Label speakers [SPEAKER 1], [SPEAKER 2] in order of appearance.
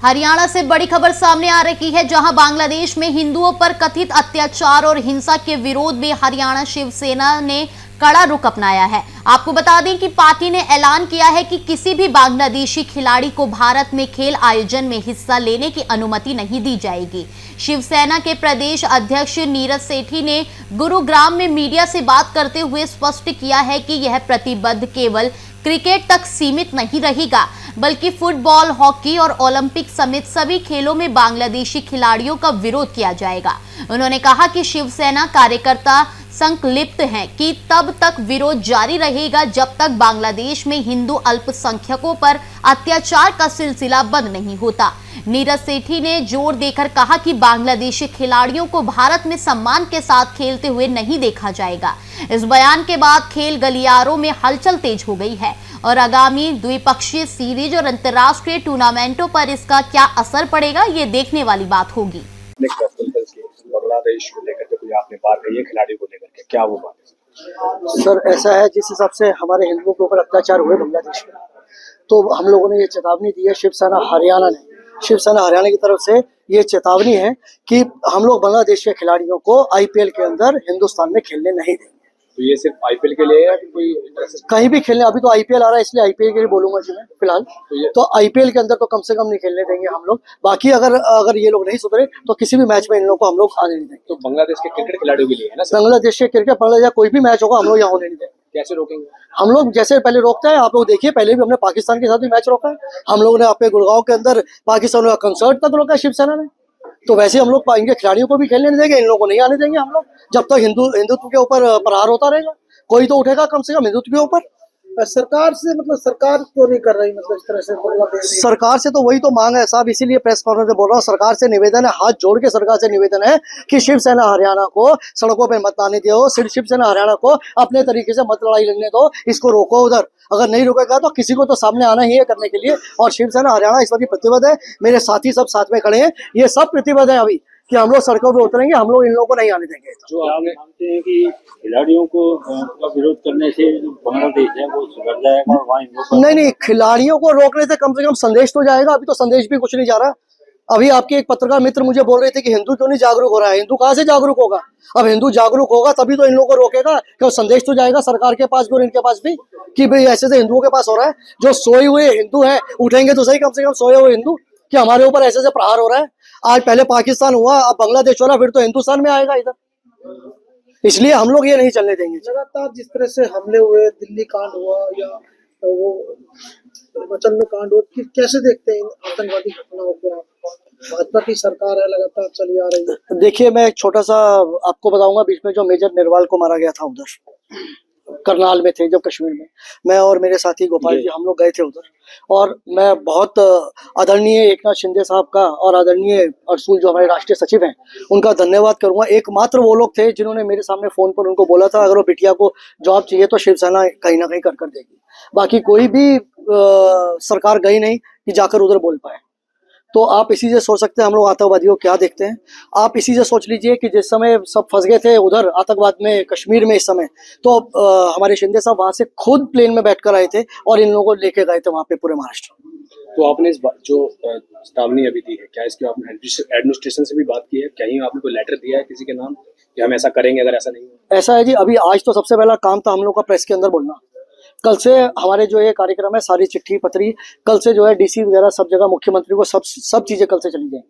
[SPEAKER 1] हरियाणा से बड़ी खबर सामने आ रही है, जहां बांग्लादेश में हिंदुओं पर कथित अत्याचार और हिंसा के विरोध में हरियाणा शिवसेना ने कड़ा रुख अपनाया है। आपको बता दें कि पार्टी ने ऐलान किया है कि किसी भी बांग्लादेशी खिलाड़ी को भारत में खेल आयोजन में हिस्सा लेने की अनुमति नहीं दी जाएगी। शिवसेना के प्रदेश अध्यक्ष नीरज सेठी ने गुरुग्राम में मीडिया से बात करते हुए स्पष्ट किया है कि यह प्रतिबद्ध केवल क्रिकेट तक सीमित नहीं रहेगा, बल्कि फुटबॉल, हॉकी और ओलंपिक समेत सभी खेलों में बांग्लादेशी खिलाड़ियों का विरोध किया जाएगा। उन्होंने कहा कि शिवसेना कार्यकर्ता संकल्पित हैं कि तब तक विरोध जारी रहेगा जब तक बांग्लादेश में हिंदू अल्पसंख्यकों पर अत्याचार का सिलसिला बंद नहीं होता। नीरज सेठी ने जोर देकर कहा कि बांग्लादेशी खिलाड़ियों को भारत में सम्मान के साथ खेलते हुए नहीं देखा जाएगा। इस बयान के बाद खेल गलियारों में हलचल तेज हो गई है और आगामी द्विपक्षीय सीरीज और अंतर्राष्ट्रीय टूर्नामेंटों पर इसका क्या असर पड़ेगा, ये देखने वाली बात होगी।
[SPEAKER 2] बांग्लादेश को लेकर के कोई आपने बात कही है, खिलाड़ी को लेकर के क्या वो बात है?
[SPEAKER 3] सर, ऐसा है जिस हिसाब से हमारे हिंदुओं के ऊपर अत्याचार हुए बांग्लादेश में, तो हम लोगों ने ये चेतावनी दी है। शिवसेना हरियाणा की तरफ से ये चेतावनी है कि हम लोग बांग्लादेश के खिलाड़ियों को आईपीएल के अंदर हिंदुस्तान में खेलने नहीं देंगे।
[SPEAKER 2] तो ये सिर्फ आईपीएल के लिए है या कोई
[SPEAKER 3] कहीं भी खेलने? अभी तो आईपीएल आ रहा है, इसलिए आईपीएल के लिए बोलूंगा जी मैं फिलहाल। तो आईपीएल के अंदर तो कम से कम नहीं खेलने देंगे हम लोग। बाकी अगर ये लोग नहीं सुधरे तो किसी भी मैच में इन लोगों को हम लोग आने नहीं देंगे।
[SPEAKER 2] तो बांग्लादेश के क्रिकेट खिलाड़ियों के लिए है ना?
[SPEAKER 3] बांग्लादेश के क्रिकेट, बांग्लादेश कोई भी मैच होगा हम लोग यहाँ होने नहीं देंगे।
[SPEAKER 2] कैसे रोकेंगे?
[SPEAKER 3] हम लोग जैसे पहले रोकते हैं, आप लोग देखिए, पहले भी हमने पाकिस्तान के साथ भी मैच रोका है। हम लोग ने अपने गुड़गांव के अंदर पाकिस्तान का कंसर्ट तक रोका है शिवसेना ने। तो वैसे हम लोग इनके खिलाड़ियों को भी खेलने नहीं देंगे, इन लोगों को नहीं आने देंगे हम लोग, जब तक हिंदुत्व के ऊपर प्रहार होता रहेगा। कोई तो उठेगा कम से कम हिंदुत्व के ऊपर।
[SPEAKER 4] सरकार से सरकार क्यों नहीं कर रही, इस तरह से
[SPEAKER 3] सरकार से तो वही तो मांग है साहब, इसीलिए प्रेस कॉन्फ्रेंस में बोल रहा हूँ। सरकार से निवेदन है, हाथ जोड़ के सरकार से निवेदन है कि शिवसेना हरियाणा को सड़कों पे मत आने दो, शिवसेना हरियाणा को अपने तरीके से मत लड़ाई लड़ने दो, इसको रोको उधर। अगर नहीं रोकेगा तो किसी को तो सामने आना ही है करने के लिए। और शिवसेना हरियाणा इस वक्त प्रतिबद्ध है, मेरे साथी सब साथ में खड़े हैं, ये सब प्रतिबद्ध है अभी कि हम लोग सड़कों पे उतरेंगे, हम लोग इन लोगों को नहीं आने देंगे।
[SPEAKER 5] जो आप मानते हैं कि खिलाड़ियों को विरोध करने से जो बांग्लादेश है वो सुधर जाएगा और वहाँ
[SPEAKER 3] नहीं, खिलाड़ियों को रोकने से कम संदेश तो जाएगा। अभी तो संदेश भी कुछ नहीं जा रहा। अभी आपके एक पत्रकार मित्र मुझे बोल रहे थे कि हिंदू क्यों नहीं जागरूक हो रहा है। हिंदू कहाँ से जागरूक होगा? अब हिंदू जागरूक होगा तभी तो इन लोगों को रोकेगा, क्यों? संदेश तो जाएगा सरकार के पास भी और इनके पास भी कि भाई ऐसे से हिंदुओं के पास हो रहा है। जो सोए हुए हिंदू है उठेंगे तो सही, कम से कम सोए हुए हिंदू, कि हमारे ऊपर ऐसे से प्रहार हो रहा है। आज पहले पाकिस्तान हुआ, अब बांग्लादेश हो रहा, फिर तो हिंदुस्तान में आएगा इधर। इसलिए हम लोग ये नहीं चलने देंगे।
[SPEAKER 4] लगातार जिस तरह से हमले हुए, दिल्ली कांड हुआ या वो हिमाचल में कांड हुआ, कैसे देखते हैं आतंकवादी घटनाओं को? भाजपा की सरकार है, लगातार चली आ रही है।
[SPEAKER 3] देखिए, मैं एक छोटा सा आपको बताऊंगा, बीच में जो मेजर निर्वाल को मारा गया था उधर करनाल में थे, जब कश्मीर में, मैं और मेरे साथी गोपाल जी हम लोग गए थे उधर। और मैं बहुत आदरणीय एकनाथ शिंदे साहब का और आदरणीय अरसूल जो हमारे राष्ट्रीय सचिव हैं, उनका धन्यवाद करूंगा। एकमात्र वो लोग थे जिन्होंने मेरे सामने फोन पर उनको बोला था अगर वो बिटिया को जॉब चाहिए तो शिवसेना कहीं ना कहीं कर देगी। बाकी कोई भी सरकार गई नहीं कि जाकर उधर बोल पाए। तो आप इसी से सोच सकते हैं हम लोग आतंकवादियों को क्या देखते हैं। आप इसी से सोच लीजिए कि जिस समय सब फंस गए थे उधर आतंकवाद में कश्मीर में, इस समय तो हमारे शिंदे साहब वहां से खुद प्लेन में बैठकर आए थे और इन लोगों को लेके गए थे वहां पे पूरे महाराष्ट्र।
[SPEAKER 2] तो आपने इस बात जो चेतावनी अभी दी है, क्या इसके आपने एडमिनिस्ट्रेशन से भी बात की है? कहीं आपने कोई लेटर दिया है किसी के नाम कि हम ऐसा करेंगे अगर ऐसा नहीं हो?
[SPEAKER 3] ऐसा है जी, अभी आज तो सबसे पहला काम था हम लोग का प्रेस के अंदर बोलना। कल से हमारे जो ये कार्यक्रम है, सारी चिट्ठी पत्री कल से जो है डीसी वगैरह सब जगह, मुख्यमंत्री को सब चीजें कल से चली जाएंगी।